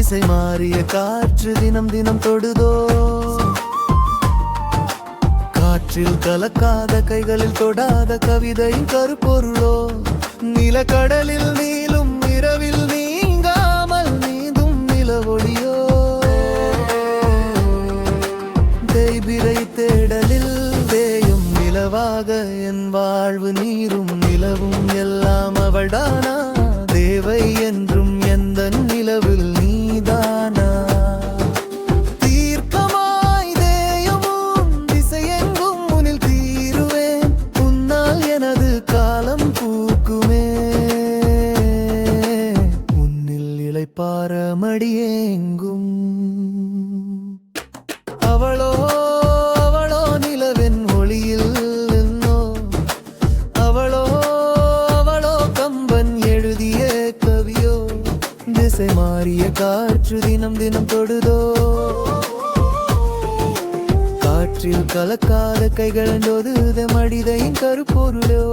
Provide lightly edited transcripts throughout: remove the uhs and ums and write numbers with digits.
திசை மாறிய காற்று தினம் தினம் தொடுதோ, காற்றில் கலக்காத கைகளில் தொடாத கவிதையின் கருப்பொருளோ, நிலக்கடலில் நீளும் இரவில் நீங்காமல் நீந்தும் நிலவொளியோ, தேய்பிறை தேடலில் தேயும் நிலவாக என் வாழ்வு நீரும் நிலவும் எல்லாம் அவள்தானா, தேவை என்றும் எந்த நிலவில் நீதானா, தீர்க்கமாய் தேயமும் திசையெங்கும் முனில் தீருவேன், உன்னால் எனது காலம் பூக்குமே, உன்னில் இளைப்பாற மடியேங்கும். அவளோ அவளோ நிலவென் ஒளியில் நின்னோ, அவளோ அவளோ கம்பன் எழுதிய கவியோ, திசை மாறிய காற்று தினம் தினம் தொடுதோ, காற்றில் கலக்காத கைகளோது மடிதையின் கருப்பொருளோ.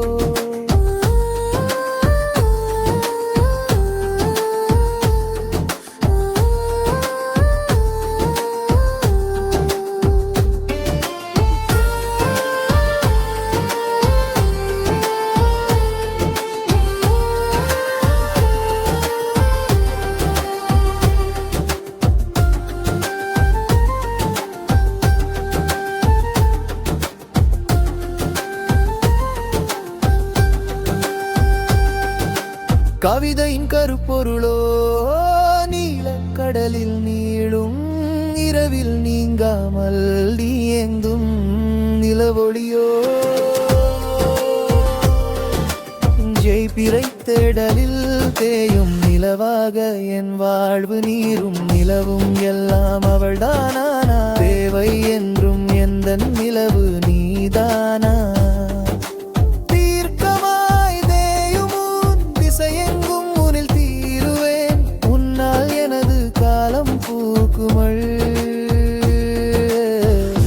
கவிதையின் கருப்பொருளோ, நீலக்கடலில் நீளும் இரவில் நீங்காமல் நீயெங்கும் நிலவொளியோ, ஜெய்பிறை தேடலில் தேயும் நிலவாக என் வாழ்வு நீரும் நிலவும் எல்லாம் அவள்தானா, தேவை என்றும் எந்த நிலவு நீதானா,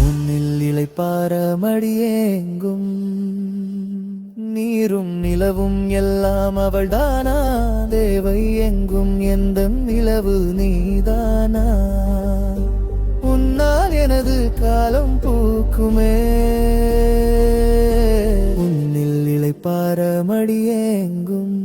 உன்னில் இளைப்பாற மடியேங்கும், நீரும் நிலவும் எல்லாம் அவள்தானா, தேவை எங்கும் எந்த நிலவு நீதானா, உன்னால் எனது காலம் பூக்குமே, உன்னில் இளைப்பாற மடியேங்கும்.